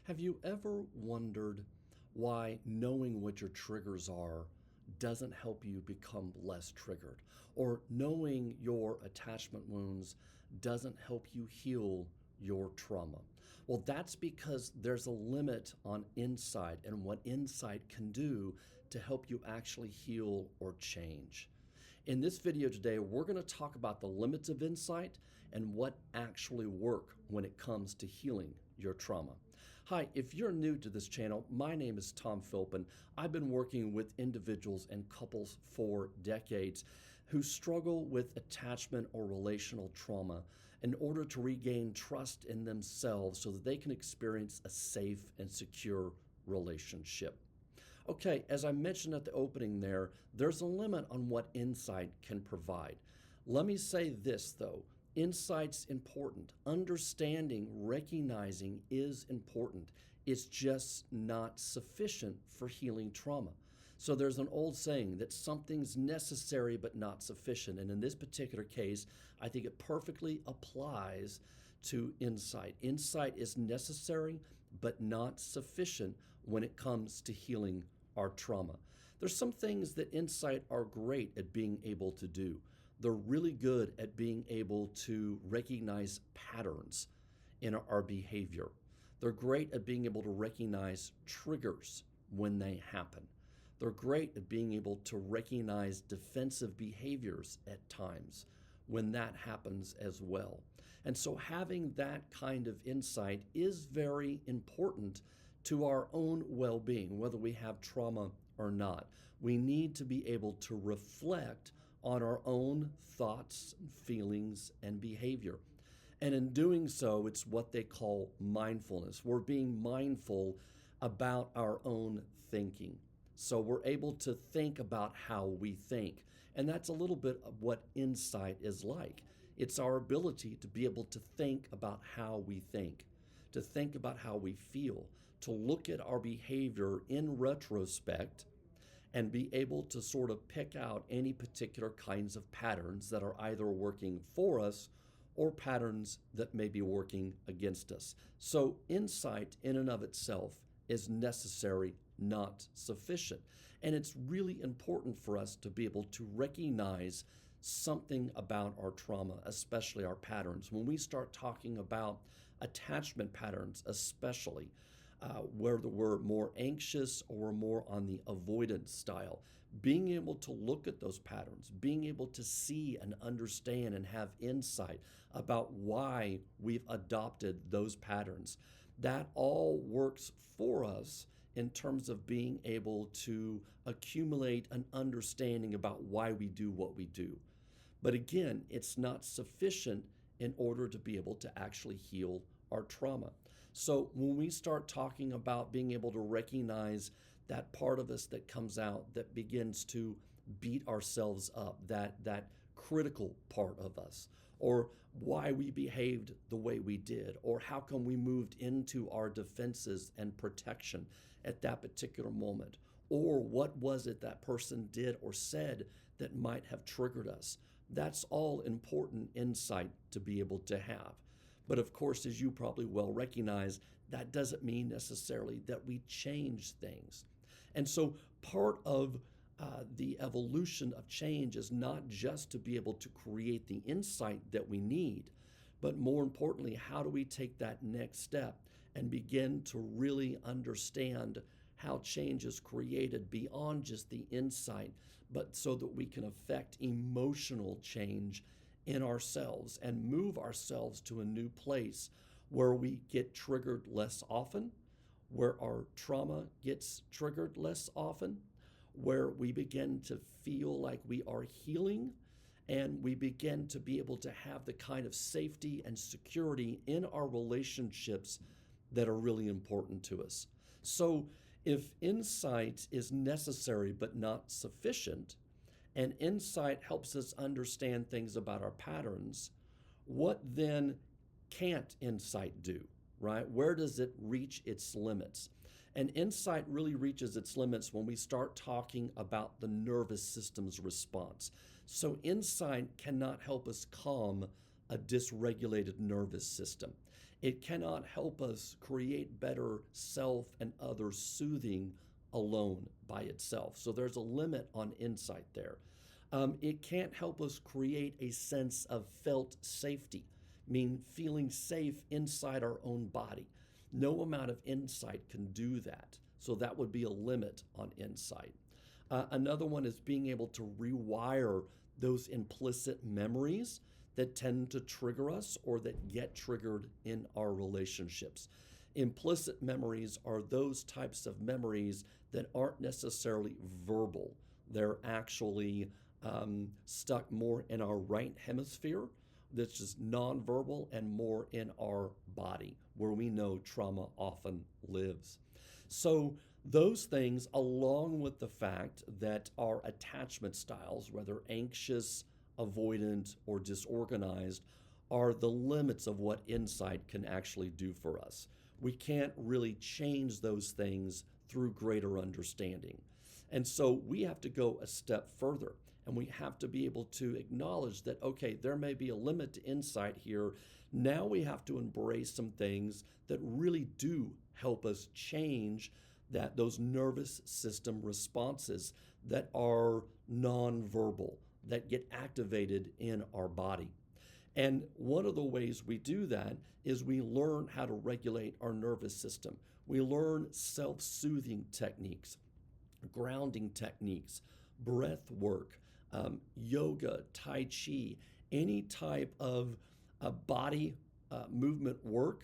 Have you ever wondered why knowing what your triggers are doesn't help you become less triggered? Or knowing your attachment wounds doesn't help you heal your trauma? Well, that's because there's a limit on insight and what insight can do to help you actually heal or change. In this video today, we're going to talk about the limits of insight and what actually work when it comes to healing your trauma. Hi, if you're new to this channel, my name is Tom Philp, and I've been working with individuals and couples for decades who struggle with attachment or relational trauma in order to regain trust in themselves so that they can experience a safe and secure relationship. Okay, as I mentioned at the opening there's a limit on what insight can provide. Let me say this though, insight's important. Understanding, recognizing is important. It's just not sufficient for healing trauma. So there's an old saying that something's necessary but not sufficient. And in this particular case, I think it perfectly applies to insight. Insight is necessary but not sufficient when it comes to healing our trauma. There's some things that insight are great at being able to do. They're really good at being able to recognize patterns in our behavior. They're great at being able to recognize triggers when they happen. They're great at being able to recognize defensive behaviors at times when that happens as well. And so having that kind of insight is very important to our own well-being, whether we have trauma or not. We need to be able to reflect on our own thoughts, feelings, and behavior. And in doing so, it's what they call mindfulness. We're being mindful about our own thinking. So we're able to think about how we think. And that's a little bit of what insight is like. It's our ability to be able to think about how we think, to think about how we feel, to look at our behavior in retrospect and be able to sort of pick out any particular kinds of patterns that are either working for us or patterns that may be working against us. So insight in and of itself is necessary, not sufficient. And it's really important for us to be able to recognize something about our trauma, especially our patterns. When we start talking about attachment patterns, especially, whether we're more anxious or we're more on the avoidance style, being able to look at those patterns, being able to see and understand and have insight about why we've adopted those patterns, that all works for us in terms of being able to accumulate an understanding about why we do what we do. But again, it's not sufficient in order to be able to actually heal our trauma. So when we start talking about being able to recognize that part of us that comes out, that begins to beat ourselves up, that critical part of us, or why we behaved the way we did, or how come we moved into our defenses and protection at that particular moment, or what was it that person did or said that might have triggered us. That's all important insight to be able to have. But of course, as you probably well recognize, that doesn't mean necessarily that we change things. And so part of the evolution of change is not just to be able to create the insight that we need, but more importantly, how do we take that next step and begin to really understand how change is created beyond just the insight, but so that we can affect emotional change in ourselves and move ourselves to a new place where we get triggered less often, where our trauma gets triggered less often, where we begin to feel like we are healing, and we begin to be able to have the kind of safety and security in our relationships that are really important to us. So if insight is necessary but not sufficient, and insight helps us understand things about our patterns, what then can't insight do, right? Where does it reach its limits? And insight really reaches its limits when we start talking about the nervous system's response. So insight cannot help us calm a dysregulated nervous system. It cannot help us create better self and other soothing alone by itself. So there's a limit on insight there. It can't help us create a sense of felt safety, mean feeling safe inside our own body. No amount of insight can do that. So that would be a limit on insight. Another one is being able to rewire those implicit memories that tend to trigger us or that get triggered in our relationships. Implicit memories are those types of memories that aren't necessarily verbal. They're actually stuck more in our right hemisphere, that's just nonverbal, and more in our body, where we know trauma often lives. So, those things, along with the fact that our attachment styles, whether anxious, avoidant, or disorganized, are the limits of what insight can actually do for us. We can't really change those things through greater understanding. And so we have to go a step further, and we have to be able to acknowledge that, okay, there may be a limit to insight here. Now we have to embrace some things that really do help us change those nervous system responses that are nonverbal, that get activated in our body. And one of the ways we do that is we learn how to regulate our nervous system. We learn self-soothing techniques, grounding techniques, breath work, yoga, tai chi, any type of body movement work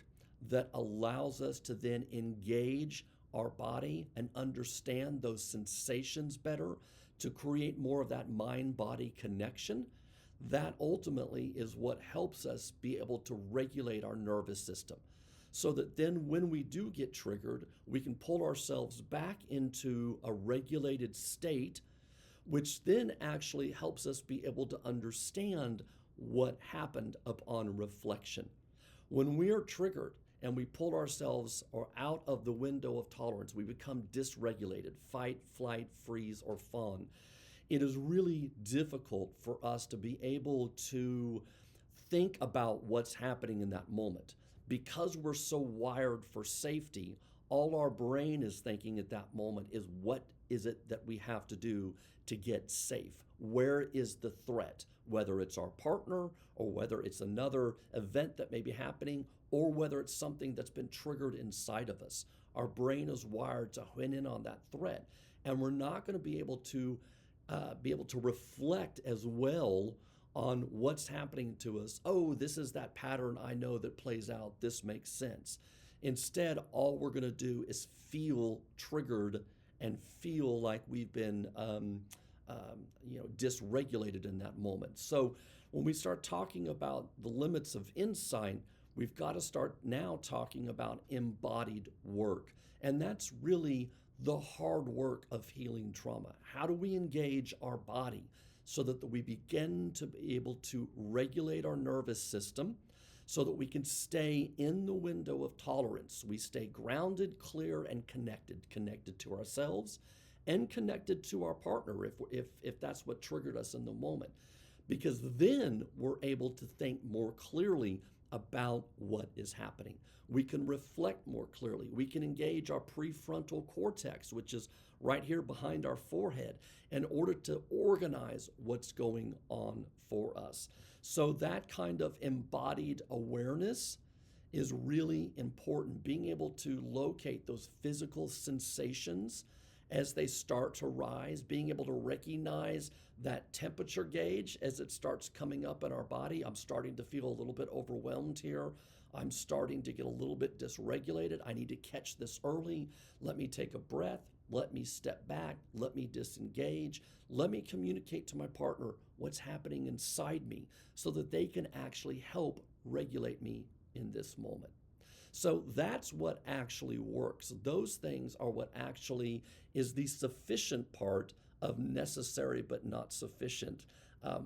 that allows us to then engage our body and understand those sensations better, to create more of that mind-body connection. That ultimately is what helps us be able to regulate our nervous system, so that then when we do get triggered, we can pull ourselves back into a regulated state, which then actually helps us be able to understand what happened upon reflection. When we are triggered and we pull ourselves out of the window of tolerance, we become dysregulated, fight, flight, freeze, or fawn. It is really difficult for us to be able to think about what's happening in that moment. Because we're so wired for safety, all our brain is thinking at that moment is, what is it that we have to do to get safe? Where is the threat? Whether it's our partner, or whether it's another event that may be happening, or whether it's something that's been triggered inside of us. Our brain is wired to hone in on that threat, and we're not going to be able to reflect as well on what's happening to us. Oh, this is that pattern I know that plays out. This makes sense. Instead, all we're going to do is feel triggered and feel like we've been dysregulated in that moment. So when we start talking about the limits of insight, we've got to start now talking about embodied work. And that's really the hard work of healing trauma. How do we engage our body so that we begin to be able to regulate our nervous system, so that we can stay in the window of tolerance? We stay grounded, clear, and connected to ourselves and connected to our partner if that's what triggered us in the moment. Because then we're able to think more clearly about what is happening. We can reflect more clearly. We can engage our prefrontal cortex, which is right here behind our forehead, in order to organize what's going on for us. So that kind of embodied awareness is really important. Being able to locate those physical sensations as they start to rise, being able to recognize that temperature gauge as it starts coming up in our body. I'm starting to feel a little bit overwhelmed here. I'm starting to get a little bit dysregulated. I need to catch this early. Let me take a breath. Let me step back. Let me disengage. Let me communicate to my partner what's happening inside me so that they can actually help regulate me in this moment. So that's what actually works. Those things are what actually is the sufficient part of necessary but not sufficient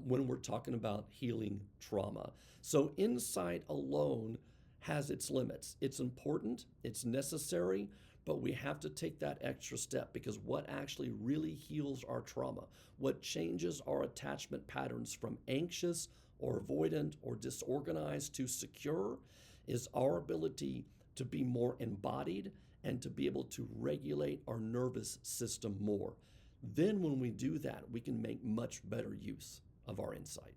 when we're talking about healing trauma. So insight alone has its limits. It's important, it's necessary, but we have to take that extra step, because what actually really heals our trauma, what changes our attachment patterns from anxious or avoidant or disorganized to secure, is our ability to be more embodied and to be able to regulate our nervous system more. Then, when we do that, we can make much better use of our insight.